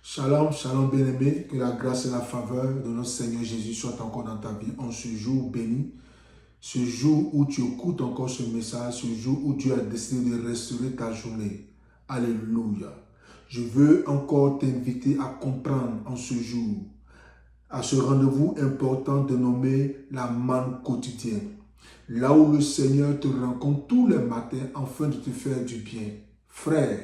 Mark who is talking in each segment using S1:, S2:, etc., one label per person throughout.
S1: Shalom, shalom bien-aimé, que la grâce et la faveur de notre Seigneur Jésus soient encore dans ta vie en ce jour béni, ce jour où tu écoutes encore ce message, ce jour où Dieu a décidé de restaurer ta journée. Alléluia. Je veux encore t'inviter à comprendre en ce jour, à ce rendez-vous important dénommé la manne quotidienne. Là où le Seigneur te rencontre tous les matins afin de te faire du bien. Frère,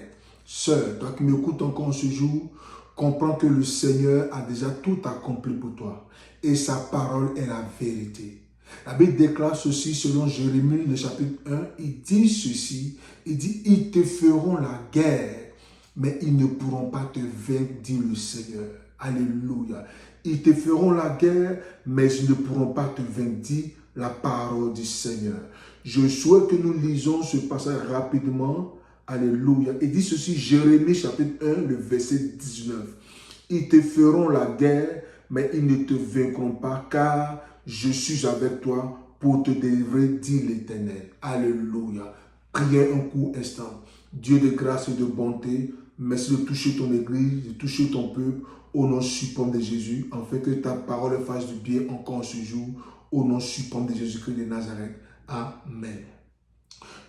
S1: sœur, toi qui m'écoutes encore ce jour, comprends que le Seigneur a déjà tout accompli pour toi et sa parole est la vérité. La Bible déclare ceci selon Jérémie, le chapitre 1, il dit ceci, il dit, ils te feront la guerre, mais ils ne pourront pas te vaincre, dit le Seigneur. Alléluia. Ils te feront la guerre, mais ils ne pourront pas te vaincre, dit la parole du Seigneur. Je souhaite que nous lisons ce passage rapidement. Alléluia. Il dit ceci, Jérémie chapitre 1, le verset 19. Ils te feront la guerre, mais ils ne te vaincront pas, car je suis avec toi pour te délivrer, dit l'Éternel. Alléluia. Priez un court instant. Dieu de grâce et de bonté, merci de toucher ton église, de toucher ton peuple, au nom suprême de Jésus, afin que ta parole fasse du bien encore ce jour, au nom suprême de Jésus-Christ de Nazareth. Amen.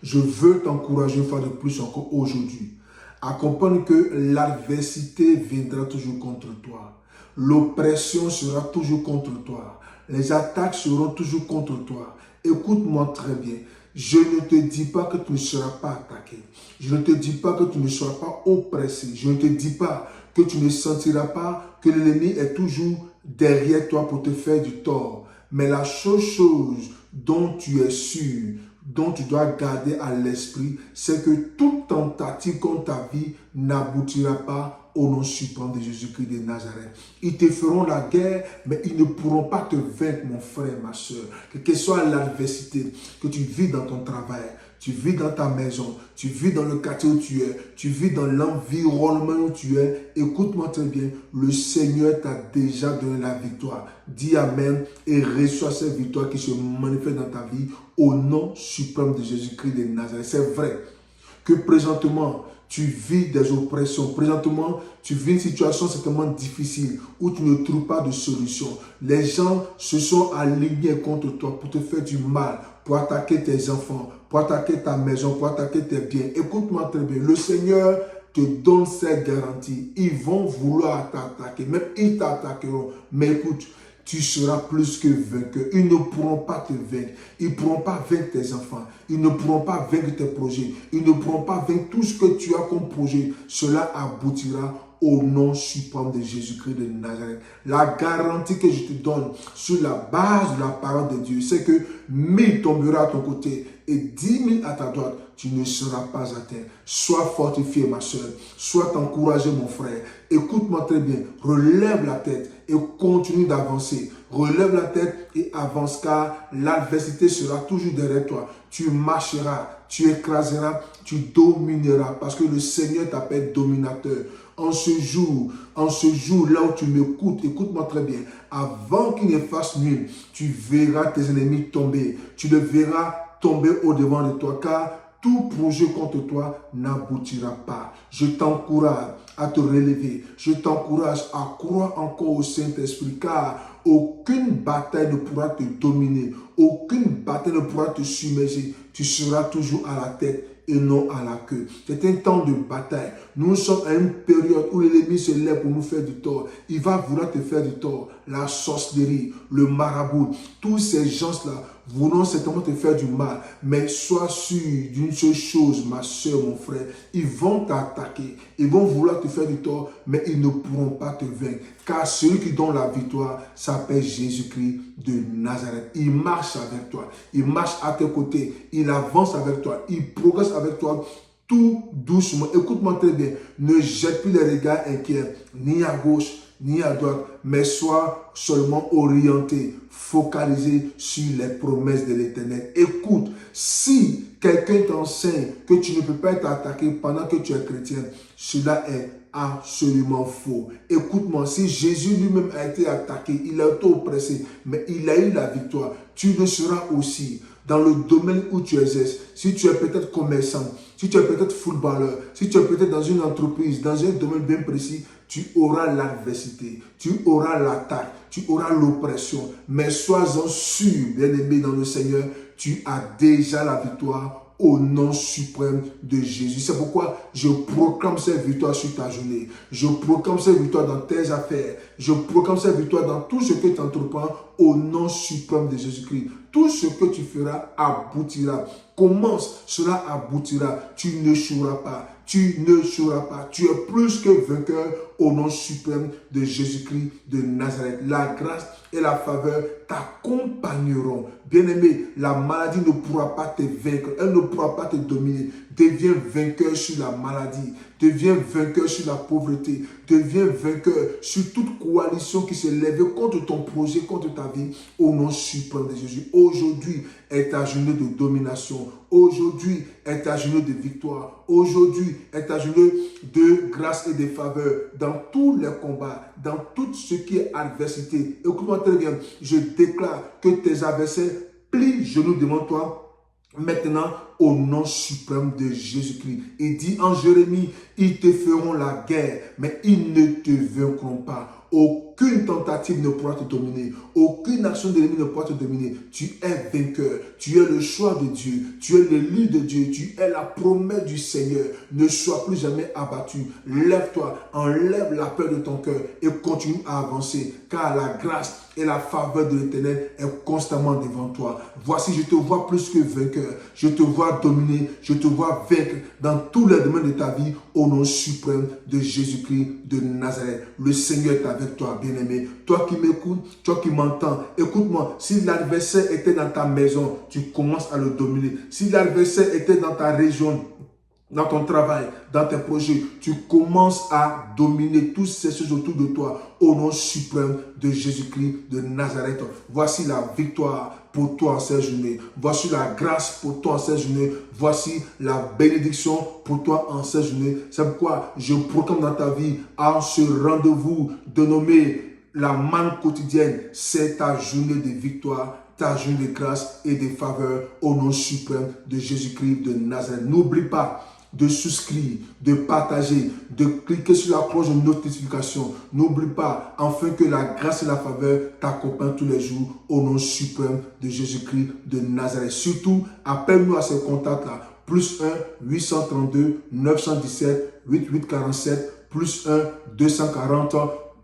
S1: Je veux t'encourager une fois de plus encore aujourd'hui à comprendre que l'adversité viendra toujours contre toi. L'oppression sera toujours contre toi. Les attaques seront toujours contre toi. Écoute-moi très bien. Je ne te dis pas que tu ne seras pas attaqué. Je ne te dis pas que tu ne seras pas oppressé. Je ne te dis pas que tu ne sentiras pas que l'ennemi est toujours derrière toi pour te faire du tort. Mais la seule chose dont tu es sûr, dont tu dois garder à l'esprit, c'est que toute tentative contre ta vie n'aboutira pas au nom suprême de Jésus-Christ de Nazareth. Ils te feront la guerre, mais ils ne pourront pas te vaincre, mon frère, ma soeur. Quelle soit l'adversité que tu vis dans ton travail, tu vis dans ta maison, tu vis dans le quartier où tu es, tu vis dans l'environnement où tu es, écoute-moi très bien, le Seigneur t'a déjà donné la victoire. Dis Amen et reçois cette victoire qui se manifeste dans ta vie au nom suprême de Jésus-Christ de Nazareth. C'est vrai que présentement, tu vis des oppressions. Présentement, tu vis une situation certainement difficile où tu ne trouves pas de solution. Les gens se sont alignés contre toi pour te faire du mal, pour attaquer tes enfants, pour attaquer ta maison, pour attaquer tes biens. Écoute-moi très bien. Le Seigneur te donne cette garantie. Ils vont vouloir t'attaquer. Même ils t'attaqueront. Mais écoute, tu seras plus que vainqueur. Ils ne pourront pas te vaincre. Ils ne pourront pas vaincre tes enfants. Ils ne pourront pas vaincre tes projets. Ils ne pourront pas vaincre tout ce que tu as comme projet. Cela aboutira au nom suprême de Jésus-Christ de Nazareth. La garantie que je te donne sur la base de la parole de Dieu, c'est que 1000 tombera à ton côté et 10 000 à ta droite. Tu ne seras pas atteint. Sois fortifié, ma soeur. Sois encouragé, mon frère. Écoute-moi très bien. Relève la tête et continue d'avancer. Relève la tête et avance, car l'adversité sera toujours derrière toi. Tu marcheras, tu écraseras, tu domineras, parce que le Seigneur t'appelle dominateur. En ce jour, là où tu m'écoutes, écoute-moi très bien. Avant qu'il ne fasse nuit, tu verras tes ennemis tomber. Tu le verras tomber au-devant de toi, car tout projet contre toi n'aboutira pas. Je t'encourage à te relever. Je t'encourage à croire encore au Saint-Esprit, car aucune bataille ne pourra te dominer. Aucune bataille ne pourra te submerger. Tu seras toujours à la tête et non à la queue. C'est un temps de bataille. Nous sommes à une période où l'ennemi se lève pour nous faire du tort. Il va vouloir te faire du tort. La sorcellerie, le marabout, tous ces gens-là voudront certainement te faire du mal. Mais sois sûr d'une seule chose, ma soeur, mon frère. Ils vont t'attaquer. Ils vont vouloir te faire du tort, mais ils ne pourront pas te vaincre. Car celui qui donne la victoire s'appelle Jésus-Christ de Nazareth. Il marche avec toi. Il marche à tes côtés. Il avance avec toi. Il progresse avec toi tout doucement. Écoute-moi très bien. Ne jette plus les regards inquiets, ni à gauche, ni à droite, mais sois seulement orienté, focalisé sur les promesses de l'Éternel. Écoute, si quelqu'un t'enseigne que tu ne peux pas être attaqué pendant que tu es chrétien, cela est absolument faux. Écoute-moi, si Jésus lui-même a été attaqué, il a été oppressé, mais il a eu la victoire, tu le seras aussi. dans le domaine où tu exerces. Si tu es peut-être commerçant, si tu es peut-être footballeur, si tu es peut-être dans une entreprise, dans un domaine bien précis, tu auras l'adversité, tu auras l'attaque, tu auras l'oppression. Mais sois-en sûr, bien-aimé dans le Seigneur, tu as déjà la victoire au nom suprême de Jésus. C'est pourquoi je proclame cette victoire sur ta journée. Je proclame cette victoire dans tes affaires. Je proclame cette victoire dans tout ce que tu entreprends au nom suprême de Jésus-Christ. Tout ce que tu feras aboutira. Commence, cela aboutira. Tu n'échoueras pas. Tu n'échoueras pas. Tu es plus que vainqueur au nom suprême de Jésus-Christ de Nazareth. La grâce et la faveur t'accompagneront. Bien-aimé, la maladie ne pourra pas te vaincre. Elle ne pourra pas te dominer. Deviens vainqueur sur la maladie. Deviens vainqueur sur la pauvreté. Deviens vainqueur sur toute coalition qui s'est levée contre ton projet, contre ta vie, au nom suprême de Jésus. Aujourd'hui est ta journée de domination. Aujourd'hui est ta journée de victoire. Aujourd'hui est ta journée de grâce et de faveur dans tous les combats, dans tout ce qui est adversité. Écoute-moi très bien, je déclare que tes adversaires plient genoux devant toi maintenant au nom suprême de Jésus-Christ. Il dit en Jérémie, ils te feront la guerre, mais ils ne te vaincront pas. Aucune tentative ne pourra te dominer. Aucune action de l'ennemi ne pourra te dominer. Tu es vainqueur. Tu es le choix de Dieu. Tu es l'élu de Dieu. Tu es la promesse du Seigneur. Ne sois plus jamais abattu. Lève-toi. Enlève la peur de ton cœur et continue à avancer. Car la grâce et la faveur de l'Éternel est constamment devant toi. Voici, je te vois plus que vainqueur. Je te vois dominer. Je te vois vaincre dans tous les domaines de ta vie au nom suprême de Jésus-Christ de Nazareth. Le Seigneur est avec toi, bien-aimé. Toi qui m'écoutes, toi qui m'entends, écoute-moi. Si l'adversaire était dans ta maison, tu commences à le dominer. Si l'adversaire était dans ta région, dans ton travail, dans tes projets, tu commences à dominer toutes ces choses autour de toi au nom suprême de Jésus-Christ de Nazareth. Voici la victoire pour toi en cette journée. Voici la grâce pour toi en cette journée. Voici la bénédiction pour toi en cette journée. C'est pourquoi je proclame dans ta vie en ce rendez-vous dénommé la manne quotidienne. C'est ta journée de victoire, ta journée de grâce et de faveur au nom suprême de Jésus-Christ de Nazareth. N'oublie pas de souscrire, de partager, de cliquer sur la cloche de notification. N'oublie pas, afin que la grâce et la faveur t'accompagnent tous les jours au nom suprême de Jésus-Christ de Nazareth. Surtout, appelle-nous à ce contact-là. Plus 1 832 917 8847 plus 1 240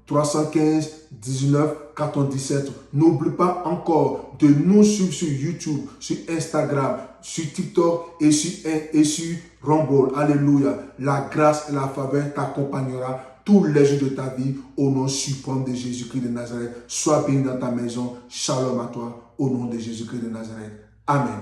S1: 315 19 97. N'oublie pas encore de nous suivre sur YouTube, sur Instagram, sur TikTok et sur Rumble. Alléluia. La grâce et la faveur t'accompagnera tous les jours de ta vie au nom suprême de Jésus-Christ de Nazareth. Sois béni dans ta maison. Shalom à toi au nom de Jésus-Christ de Nazareth. Amen.